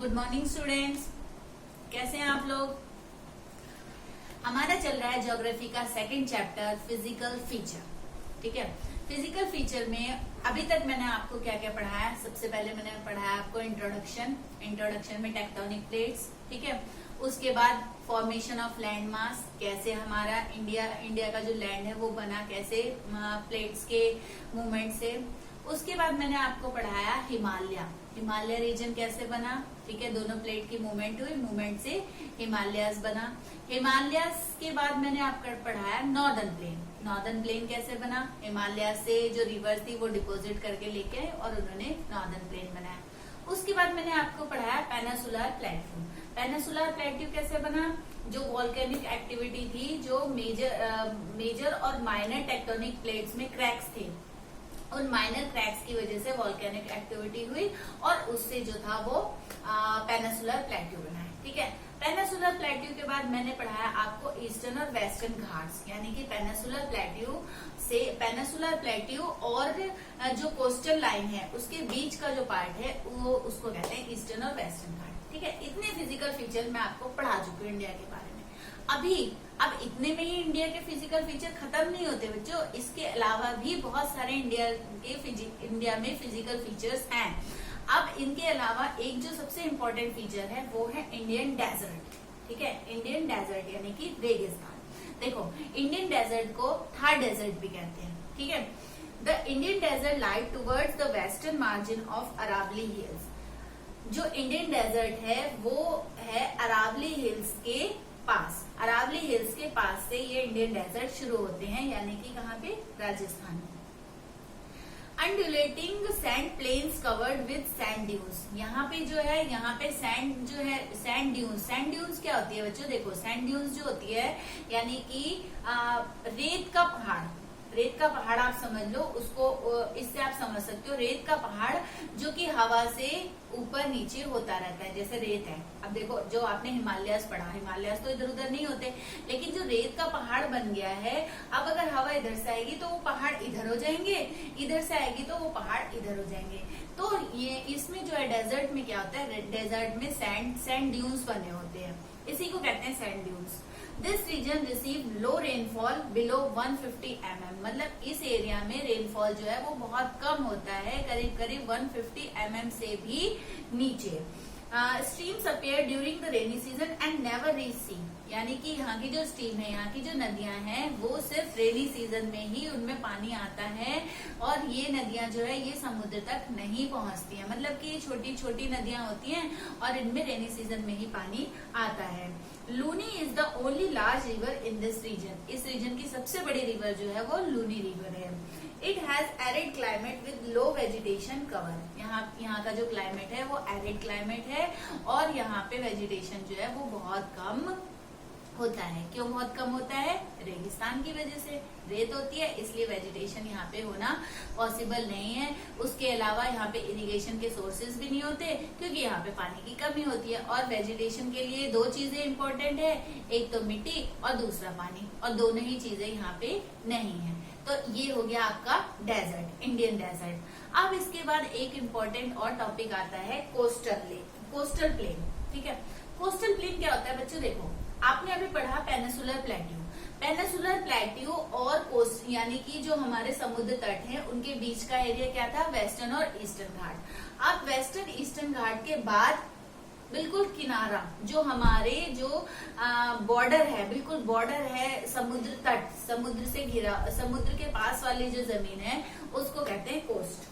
Good morning students, कैसे हैं आप लोग। हमारा चल रहा है ज्योग्राफी का सेकंड चैप्टर फिजिकल फीचर। ठीक है, फिजिकल फीचर में अभी तक मैंने आपको क्या क्या पढ़ाया। सबसे पहले मैंने पढ़ाया आपको इंट्रोडक्शन में टेक्टोनिक प्लेट्स। ठीक है, उसके बाद फॉर्मेशन ऑफ लैंड मास, कैसे हमारा इंडिया का जो लैंड है वो बना, कैसे प्लेट्स के मूवमेंट से। उसके बाद मैंने आपको पढ़ाया हिमालय रीजन कैसे बना। ठीक है, दोनों प्लेट की मूवमेंट हुई, मूवमेंट से हिमालयस बना। हिमालयस के बाद मैंने आपको पढ़ाया नॉर्दर्न प्लेन कैसे बना। हिमालय से जो रिवर थी वो डिपोजिट करके लेके आए और उन्होंने नॉर्दर्न प्लेन बनाया। उसके बाद मैंने आपको पढ़ाया पेनिनसुलर प्लेट्यू कैसे बना। जो वॉल्केनिक एक्टिविटी थी, जो मेजर और माइनर टेक्टोनिक प्लेट्स में क्रैक्स थे, उन माइनर क्रैक्स की वजह से वॉल्केनिक एक्टिविटी हुई और उससे जो था वो पेनिनसुलर प्लेट्यू बना है। ठीक है, पेनिनसुलर प्लेट्यू के बाद मैंने पढ़ाया आपको ईस्टर्न और वेस्टर्न घाट्स, यानी कि पेनिनसुलर प्लेट्यू और जो कोस्टल लाइन है उसके बीच का जो पार्ट है वो उसको कहते हैं ईस्टर्न और वेस्टर्न घाट। ठीक है, इतने फिजिकल फीचर मैं आपको पढ़ा चुकी हूँ इंडिया के बारे में। अब इतने में ही इंडिया के फिजिकल फीचर खत्म नहीं होते बच्चों, इसके अलावा भी बहुत सारे इंडिया में फिजिकल फीचर्स हैं। अब इनके अलावा एक जो सबसे इम्पोर्टेंट फीचर है वो है इंडियन डेजर्ट। ठीक है, इंडियन डेजर्ट यानी कि रेगिस्तान। देखो, इंडियन डेजर्ट को थार डेजर्ट भी कहते हैं। ठीक है, the Indian desert lie towards the western margin of Aravalli hills. जो इंडियन डेजर्ट है वो है अरावली हिल्स के पास से ये इंडियन डेजर्ट शुरू होते हैं, यानी कि कहाँ पे, राजस्थान में। Undulating sand plains covered with sand dunes. यहाँ पे सैंड ड्यून्स क्या होती है बच्चों। देखो, सैंड ड्यून्स जो होती है यानी कि रेत का पहाड़ आप समझ लो उसको। इससे आप समझ सकते हो रेत का पहाड़ जो कि हवा से ऊपर नीचे होता रहता है, जैसे रेत है। अब देखो, जो आपने हिमालयस पढ़ा, हिमालयस तो इधर उधर नहीं होते, लेकिन जो रेत का पहाड़ बन गया है, अब अगर हवा इधर से आएगी तो वो पहाड़ इधर हो जाएंगे, इधर से आएगी तो वो पहाड़ इधर हो जाएंगे। तो ये इसमें जो है डेजर्ट में क्या होता है, डेजर्ट में सैंड ड्यून्स बने होते हैं, इसी को कहते हैं sand dunes. This region receive low rainfall below 150 mm। मतलब इस एरिया में रेनफॉल जो है वो बहुत कम होता है, करीब 150 mm से भी नीचे। Streams appear during the rainy season and never reach sea. यानी कि यहाँ की जो स्ट्रीम है, यहाँ की जो नदियां हैं वो सिर्फ रेनी सीजन में ही उनमें पानी आता है और ये नदियां जो है ये समुद्र तक नहीं पहुंचती हैं। मतलब कि ये छोटी छोटी नदियां होती हैं और इनमें रेनी सीजन में ही पानी आता है। Luni is the only large river in this region. इस रीजन की सबसे बड़ी रिवर जो है वो लूनी रिवर है। It has arid climate with low vegetation cover. यहाँ का जो क्लाइमेट है वो एरिड क्लाइमेट है और यहाँ पे वेजिटेशन जो है वो बहुत कम होता है। क्यों बहुत कम होता है, रेगिस्तान की वजह से, रेत होती है इसलिए वेजिटेशन यहाँ पे होना पॉसिबल नहीं है। उसके अलावा यहाँ पे इरिगेशन के सोर्सेज भी नहीं होते क्योंकि यहाँ पे पानी की कमी होती है। और वेजिटेशन के लिए दो चीजें इम्पोर्टेंट है, एक तो मिट्टी और दूसरा पानी, और दोनों ही चीजें यहाँ पे नहीं है। तो ये हो गया आपका डेजर्ट, इंडियन डेजर्ट। अब इसके बाद एक इम्पोर्टेंट और टॉपिक आता है कोस्टल प्लेन। ठीक है, कोस्टल प्लेन क्या होता है बच्चों। देखो, आपने अभी पढ़ा पेनिनसुलर प्लेट्यू और कोस्ट, यानी कि जो हमारे समुद्र तट हैं उनके बीच का एरिया क्या था, वेस्टर्न और ईस्टर्न घाट। अब वेस्टर्न ईस्टर्न घाट के बाद बिल्कुल किनारा जो हमारे जो बॉर्डर है, बिल्कुल बॉर्डर है समुद्र तट, समुद्र से घिरा, समुद्र के पास वाली जो जमीन है उसको कहते हैं कोस्ट।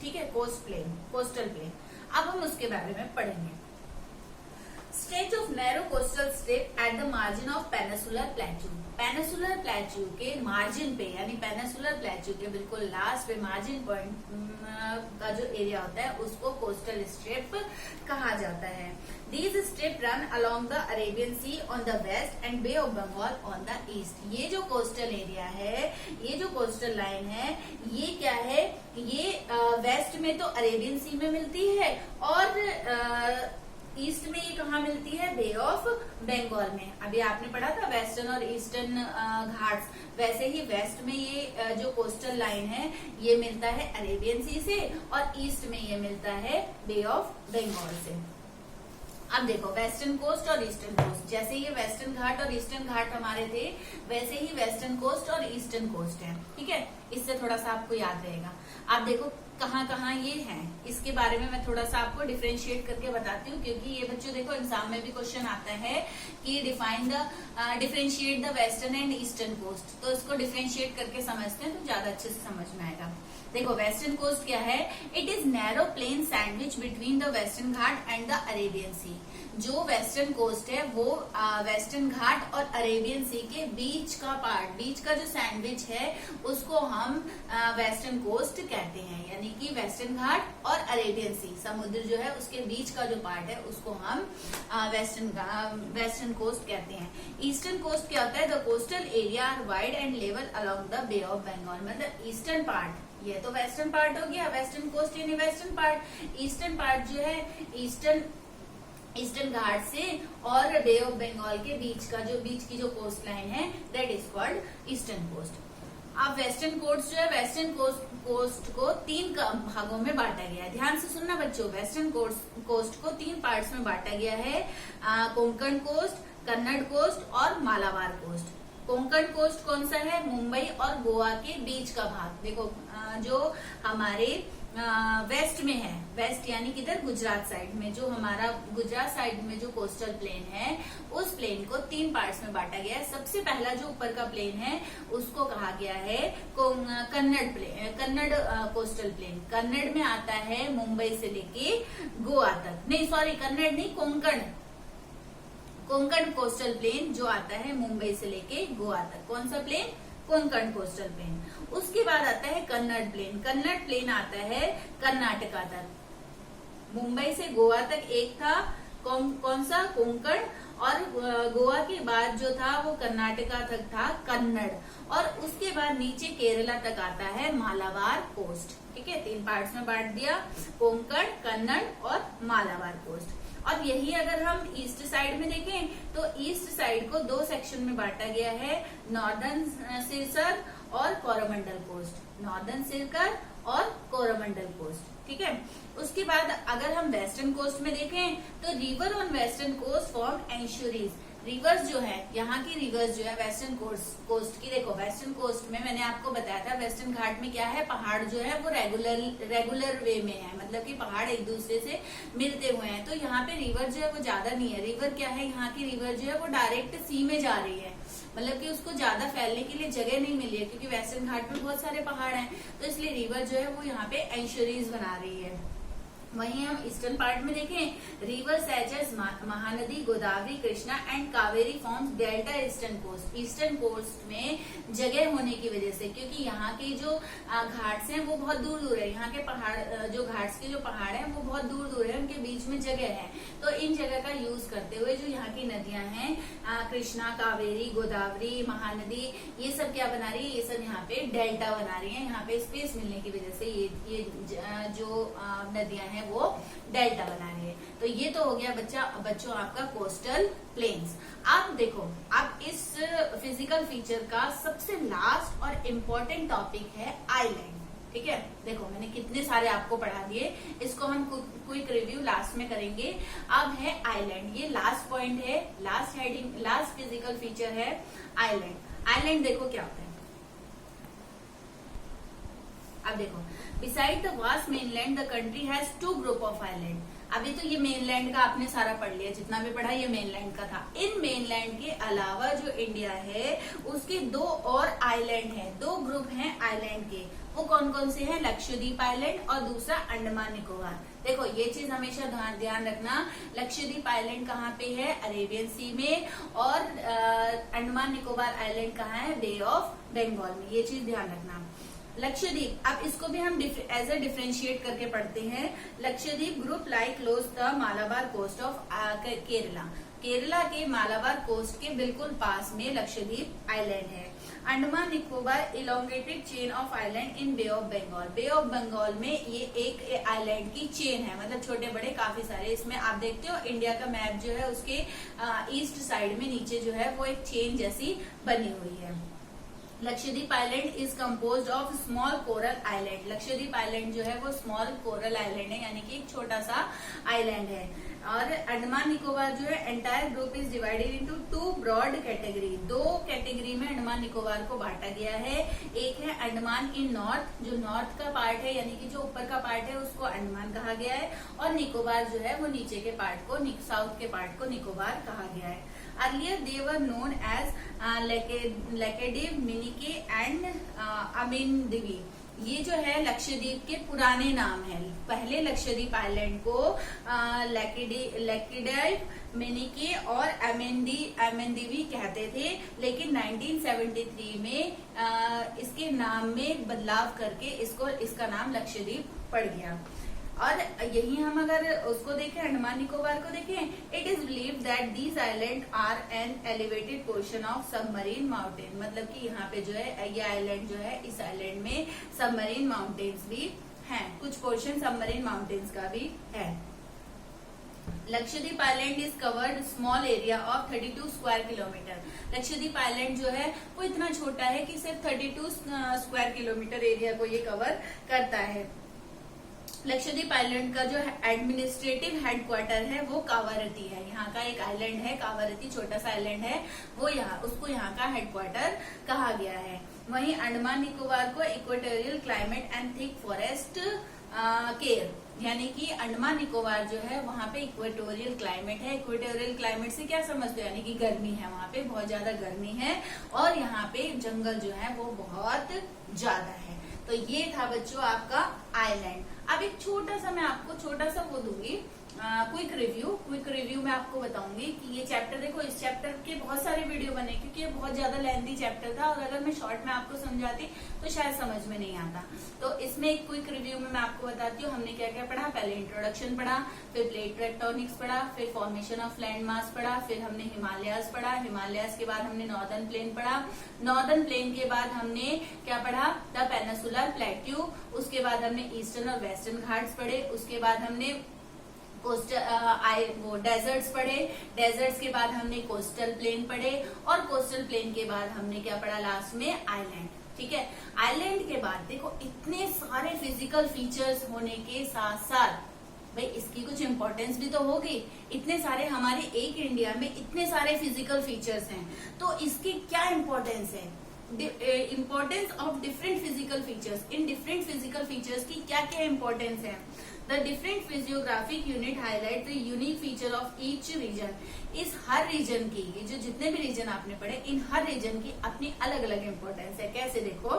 ठीक है, कोस्टल प्लेन। अब हम उसके बारे में पढ़ेंगे। Stretch of narrow coastal strip at the margin of peninsular plateau के मार्जिन पे, यानी पेनिनसुलर प्लेट्यू के बिल्कुल लास्ट पे मार्जिन पॉइंट का जो एरिया होता है उसको कोस्टल स्ट्रिप कहा जाता है। These strip run along the Arabian Sea on the west and Bay of Bengal on the east. ये जो कोस्टल एरिया है, ये जो कोस्टल लाइन है, ये क्या है, ये वेस्ट में तो अरेबियन सी में मिलती है और ईस्ट में ये कहाँ मिलती है, बे ऑफ बंगाल में। अभी आपने पढ़ा था वेस्टर्न और ईस्टर्न घाट्स, वैसे ही वेस्ट में ये जो कोस्टल लाइन है ये मिलता है अरेबियन सी से, और ईस्ट में ये मिलता है बे ऑफ बंगाल से। अब देखो वेस्टर्न कोस्ट और ईस्टर्न कोस्ट, जैसे ये वेस्टर्न घाट और ईस्टर्न घाट हमारे थे, वैसे ही वेस्टर्न कोस्ट और ईस्टर्न कोस्ट है। ठीक है, इससे थोड़ा सा आपको याद रहेगा। आप देखो कहाँ कहाँ ये हैं, इसके बारे में मैं थोड़ा सा आपको डिफरेंशिएट करके बताती हूँ, क्योंकि ये बच्चों देखो एग्जाम में भी क्वेश्चन आता है कि differentiate the western and eastern coast. तो इसको डिफरेंशिएट करके समझते हैं तो ज्यादा अच्छे से समझ में आएगा। देखो वेस्टर्न कोस्ट क्या है, it is narrow plain sandwich between the western Ghat and the Arabian sea. जो वेस्टर्न कोस्ट है वो वेस्टर्न घाट और अरेबियन सी के बीच का पार्ट, बीच का जो सैंडविच है उसको हम वेस्टर्न कोस्ट कहते हैं। यानी कि वेस्टर्न घाट और अरेबियन सी समुद्र जो है उसके बीच का जो पार्ट है उसको हम वेस्टर्न कोस्ट कहते हैं। ईस्टर्न कोस्ट क्या होता है, the coastal area are wide and level along the Bay of Bengal. मतलब ईस्टर्न पार्ट, ये तो वेस्टर्न पार्ट हो गया, वेस्टर्न कोस्ट यानी वेस्टर्न पार्ट। ईस्टर्न पार्ट जो है ईस्टर्न घाट से और बे ऑफ बंगाल के बीच का जो बीच की जो कोस्ट लाइन है that is called eastern coast. अब वेस्टर्न कोस्ट जो है, वेस्टर्न कोस्ट को 3 भागों में बांटा गया है। ध्यान से सुनना बच्चों, वेस्टर्न कोस्ट को 3 पार्ट्स में बांटा गया है, कोंकण कोस्ट, कन्नड़ कोस्ट और मालाबार कोस्ट। कोंकण कोस्ट कौन सा है, मुंबई और गोवा के बीच का भाग। देखो जो हमारे वेस्ट में है, वेस्ट यानी किधर, गुजरात साइड में, जो हमारा गुजरात साइड में जो कोस्टल प्लेन है उस प्लेन को 3 पार्ट्स में बांटा गया है। सबसे पहला जो ऊपर का प्लेन है उसको कहा गया है कन्नड़ कोस्टल प्लेन। कन्नड़ में आता है मुंबई से लेके गोवा तक, नहीं सॉरी कन्नड़ नहीं, कोंकण कोस्टल प्लेन जो आता है मुंबई से लेके गोवा तक। कौन सा प्लेन, कोंकण कोस्टल प्लेन। उसके बाद आता है कन्नड़ प्लेन। कन्नड़ प्लेन आता है कर्नाटका तक, मुंबई से गोवा तक एक था कौन सा, कोंकण, और गोवा के बाद जो था वो कर्नाटका तक था कन्नड़, और उसके बाद नीचे केरला तक आता है मालाबार कोस्ट। ठीक है, 3 पार्ट्स में बांट दिया, कोंकण, कन्नड़ और मालाबार कोस्ट। और यही अगर हम ईस्ट साइड में देखें तो ईस्ट साइड को 2 सेक्शन में बांटा गया है, नॉर्दर्न सिरसर और कोरोमंडल कोस्ट। नॉर्दर्न सिरकर और कोरोमंडल कोस्ट। ठीक है, उसके बाद अगर हम वेस्टर्न कोस्ट में देखें तो river on western coast form estuaries. Rivers जो है, यहाँ की रिवर्स जो है वेस्टर्न कोस्ट की, देखो वेस्टर्न कोस्ट में मैंने आपको बताया था वेस्टर्न घाट में क्या है, पहाड़ जो है वो रेगुलर वे में है, मतलब कि पहाड़ एक दूसरे से मिलते हुए हैं। तो यहाँ पे रिवर जो है वो ज्यादा नहीं है। रिवर क्या है, यहाँ की रिवर जो है वो डायरेक्ट सी में जा रही है, मतलब कि उसको ज्यादा फैलने के लिए जगह नहीं मिली है, क्योंकि वेस्टर्न घाट में बहुत सारे पहाड़ हैं, तो इसलिए रिवर जो है वो यहाँ पे एंशुरीज बना रही है। वहीं हम ईस्टर्न पार्ट में देखें, river such as Mahanadi, Godavari, Krishna and Kaveri forms delta eastern coast. Eastern coast में जगह होने की वजह से, क्योंकि यहाँ के जो घाट्स हैं वो बहुत दूर दूर है, यहाँ के पहाड़ जो घाट्स के जो पहाड़ हैं वो बहुत दूर दूर है, उनके बीच में जगह है। तो इन जगह का यूज करते हुए जो यहाँ की नदियां हैं, कृष्णा, कावेरी, गोदावरी, महानदी, ये सब क्या बना रही है, ये सब यहाँ पे डेल्टा बना रही है। यहाँ पे स्पेस मिलने की वजह से ये जो नदियां हैं वो डेल्टा बना रही है। तो ये तो हो गया बच्चों आपका कोस्टल प्लेन्स। अब देखो, अब इस फिजिकल फीचर का सबसे लास्ट और इम्पोर्टेंट टॉपिक है आइलैंड। ठीक है, देखो मैंने कितने सारे आपको पढ़ा दिए, इसको हम क्विक रिव्यू लास्ट में करेंगे। अब है आइलैंड, ये लास्ट पॉइंट है, last heading, last physical feature है आइलैंड। आइलैंड देखो क्या होता है। अब देखो, beside the vast mainland the country has 2 group of island. अभी तो ये मेनलैंड का आपने सारा पढ़ लिया, जितना भी पढ़ा ये मेनलैंड का था। इन मेनलैंड के अलावा जो इंडिया है उसके 2 और आइलैंड हैं, 2 ग्रुप हैं आइलैंड के। वो कौन कौन से हैं, लक्षद्वीप आइलैंड और दूसरा अंडमान निकोबार। देखो ये चीज हमेशा ध्यान रखना, लक्षद्वीप आइलैंड कहाँ पे है, अरेबियन सी में, और अंडमान निकोबार आइलैंड कहाँ है, बे ऑफ बंगाल में। ये चीज ध्यान रखना। लक्षद्वीप, अब इसको भी हम एज ए डिफरेंशिएट करके पढ़ते हैं। Lakshadweep group like close the Malabar coast of Kerala. Kerala के मालाबार कोस्ट के बिल्कुल पास में लक्षद्वीप आइलैंड है। Andaman Nicobar elongated chain of island in Bay of Bengal. Bay of Bengal में ये एक आइलैंड की चेन है, मतलब छोटे बड़े काफी सारे। इसमें आप देखते हो इंडिया का मैप जो है उसके ईस्ट साइड में नीचे जो है वो एक चेन जैसी बनी हुई है। Lakshadweep island is compose of small coral island. Lakshadweep island जो है वो स्मॉल कोरल आइलैंड है, यानी कि एक छोटा सा आइलैंड है। और अंडमान निकोबार जो है entire group is divided into 2 broad category. 2 category में अंडमान निकोबार को बांटा गया है। एक है अंडमान इन नॉर्थ, जो नॉर्थ का पार्ट है यानी कि जो ऊपर का पार्ट है उसको अंडमान कहा गया है, और निकोबार जो है वो नीचे के पार्ट को, साउथ के पार्ट को निकोबार कहा गया है। Earlier they were known as Laccadive, Minike and Amendivi। ये जो है लक्षद्वीप के पुराने नाम है। पहले लक्षद्वीप आइलैंड को लैकेडाइव, मिनिके और अमेंदिवी कहते थे, लेकिन 1973 में इसके नाम में बदलाव करके इसका नाम लक्षद्वीप पड़ गया। और यही हम अगर उसको देखें, अंडमान निकोबार को देखें, it is believe that these island are an elevated portion of submarine mountain. मतलब कि यहाँ पे जो है ये आइलैंड जो है, इस आइलैंड में सबमरीन माउंटेन्स भी हैं, कुछ पोर्शन सबमरीन माउंटेन्स का भी है। Lakshadweep island is covered small area of 32 square kilometre. Lakshadweep island जो है वो इतना छोटा है कि सिर्फ 32 स्क्वायर किलोमीटर एरिया को ये कवर करता है। लक्षद्वीप आइलैंड का जो एडमिनिस्ट्रेटिव हेडक्वार्टर है वो कावारती है। यहाँ का एक आइलैंड है कावारती, छोटा सा आइलैंड है, वो उसको यहाँ का हेडक्वार्टर कहा गया है। वहीं अंडमान निकोबार को equatorial climate and thick forest care, यानी कि अंडमान निकोबार जो है वहाँ पे इक्वेटोरियल क्लाइमेट है। इक्वेटोरियल क्लाइमेट से क्या समझते हो, यानी कि गर्मी है, वहाँ पे बहुत ज्यादा गर्मी है, और यहाँ पे जंगल जो है वो बहुत ज्यादा है। तो ये था बच्चों आपका आइलैंड। अब एक छोटा सा मैं आपको छोटा सा वो दूंगी क्विक रिव्यू में आपको बताऊंगी कि ये चैप्टर, देखो इस चैप्टर के बहुत सारे वीडियो बने क्योंकि ये बहुत ज्यादा लेंथी चैप्टर था, और अगर मैं शॉर्ट में आपको समझाती तो शायद समझ में नहीं आता। तो इसमें एक क्विक रिव्यू में मैं आपको बताती हूँ हमने क्या क्या पढ़ा। पहले इंट्रोडक्शन पढ़ा, फिर प्लेट टेक्टोनिक्स पढ़ा, फिर फॉर्मेशन ऑफ लैंड मास पढ़ा, फिर हमने हिमालयाज पढ़ा, हिमालयाज के बाद हमने नॉर्दर्न प्लेन पढ़ा, नॉर्दर्न प्लेन के बाद हमने क्या पढ़ा, द पेनिसुलर प्लेट्यू, उसके बाद हमने ईस्टर्न और वेस्टर्न घाट्स पढ़े, उसके बाद हमने डेजर्ट्स पढ़े, डेजर्ट्स के बाद हमने कोस्टल प्लेन पढ़े, और कोस्टल प्लेन के बाद हमने क्या पढ़ा लास्ट में, आइलैंड। ठीक है, आइलैंड के बाद देखो इतने सारे फिजिकल फीचर्स होने के साथ साथ भाई इसकी कुछ इम्पोर्टेंस भी तो होगी। इतने सारे हमारे एक इंडिया में इतने सारे फिजिकल फीचर्स हैं, तो इसकी क्या इम्पोर्टेंस है, importance of different physical features. In different physical features की क्या क्या इम्पोर्टेंस है। The different physiographic unit highlight the unique feature of each reason. इस हर रीजन की, ये जो जितने भी रीजन आपने पढ़े, इन हर रीजन की अपनी अलग अलग इम्पोर्टेंस है। कैसे देखो,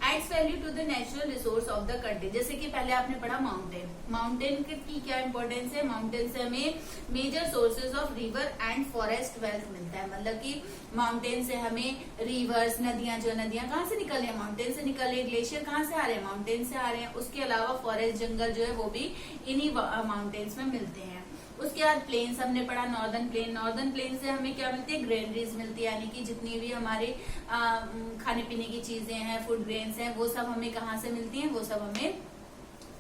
adds value to the natural resource of the country. जैसे कि पहले आपने पढ़ा माउंटेन, माउंटेन की क्या इम्पोर्टेंस है, माउंटेन से हमें major sources of river and forest wealth मिलता है। मतलब कि माउंटेन से हमें रिवर्स, नदियां, जो नदियां कहाँ से निकल रही है, माउंटेन से निकल रही है, ग्लेशियर कहाँ से आ रहे हैं, माउंटेन से आ रहे हैं। उसके अलावा फॉरेस्ट, जंगल जो है वो भी इन्हीं माउंटेन्स में मिलते हैं। उसके बाद प्लेन्स हमने पढ़ा, नॉर्दर्न प्लेन, नॉर्दर्न प्लेन से हमें क्या मिलती है, ग्रेनरीज मिलती है, यानी कि जितनी भी हमारे खाने पीने की चीजें हैं, फूड ग्रेन्स हैं, वो सब हमें कहाँ से मिलती हैं, वो सब हमें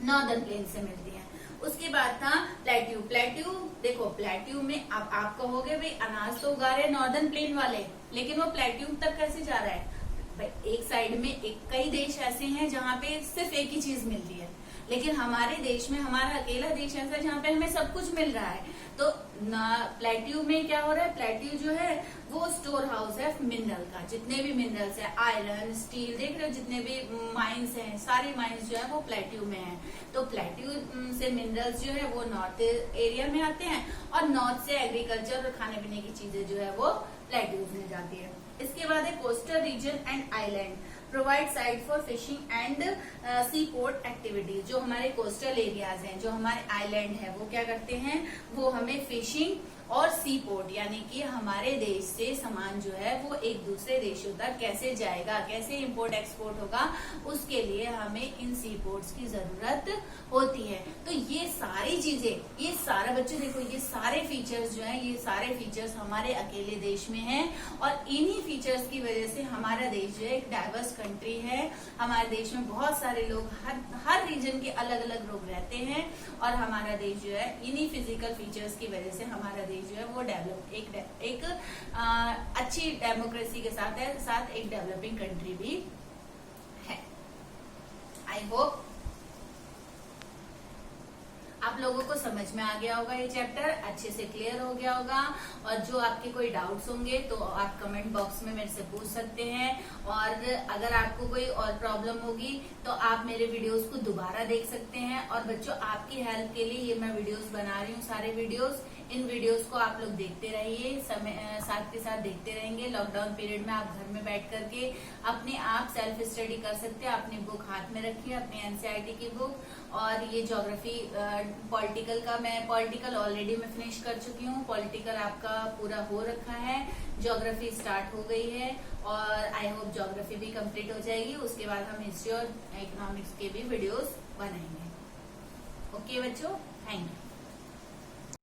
नॉर्दर्न प्लेन से मिलती है। उसके बाद था प्लेट्यू। प्लेट्यू देखो, प्लेट्यू में अब आप कहोगे भाई अनाज तो उगा रहे नॉर्दर्न प्लेन वाले, लेकिन वो प्लेट्यू तक कैसे जा रहा है भाई। एक साइड में कई देश ऐसे हैं जहाँ पे सिर्फ एक ही चीज मिलती है, लेकिन हमारे देश में, हमारा अकेला देश ऐसा है जहाँ पे हमें सब कुछ मिल रहा है। तो प्लेट्यू में क्या हो रहा है, प्लेट्यू जो है वो स्टोर हाउस है मिनरल का। जितने भी मिनरल्स है, आयरन, स्टील, देख रहे हो जितने भी माइंस हैं, सारे माइंस जो है वो प्लेट्यू में है। तो प्लेट्यू से मिनरल्स जो है वो नॉर्थ एरिया में आते हैं, और नॉर्थ से एग्रीकल्चर और खाने पीने की चीजें जो है वो प्लेट्यूज में जाती है। इसके बाद है coastal region and island provide site for fishing and sea port activities. जो हमारे कोस्टल एरियाज हैं, जो हमारे आइलैंड है, वो क्या करते हैं, वो हमें फिशिंग और सी पोर्ट, यानी कि हमारे देश से सामान जो है वो एक दूसरे देशों तक कैसे जाएगा, कैसे इंपोर्ट एक्सपोर्ट होगा, उसके लिए हमें इन सी पोर्ट्स की जरूरत होती है। तो ये सारे सारी चीजें, ये सारा बच्चों देखो, ये सारे फीचर्स जो हैं, ये सारे फीचर्स हमारे अकेले देश में हैं और इन्हीं फीचर्स की वजह से हमारा देश जो है एक डाइवर्स कंट्री है। हमारे देश में बहुत सारे लोग, हर रीजन के अलग अलग लोग रहते हैं और हमारा देश जो है इन्हीं फिजिकल फीचर्स की वजह से हमारा देश जो है वो डेवलप एक अच्छी डेमोक्रेसी के साथ एक डेवलपिंग कंट्री भी है। आई होप आप लोगों को समझ में आ गया होगा, ये चैप्टर अच्छे से क्लियर हो गया होगा। और जो आपके कोई डाउट्स होंगे तो आप कमेंट बॉक्स में मेरे से पूछ सकते हैं और अगर आपको कोई और प्रॉब्लम होगी तो आप मेरे वीडियोस को दोबारा देख सकते हैं। और बच्चों आपकी हेल्प के लिए ये मैं वीडियोस बना रही हूँ, सारे वीडियोस। इन वीडियोस को आप लोग देखते रहिए, साथ के साथ देखते रहेंगे। लॉकडाउन पीरियड में आप घर में बैठ करके अपने आप सेल्फ स्टडी कर सकते हैं। अपनी बुक हाथ में रखिए, अपनी एनसीईआरटी की बुक। और ये ज्योग्राफी पॉलिटिकल का, मैं पॉलिटिकल ऑलरेडी मैं फिनिश कर चुकी हूँ, पॉलिटिकल आपका पूरा हो रखा है, ज्योग्राफी स्टार्ट हो गई है और आई होप ज्योग्राफी भी कंप्लीट हो जाएगी। उसके बाद हम हिस्ट्री और इकोनॉमिक्स के भी वीडियोस बनाएंगे। ओके बच्चों, थैंक यू।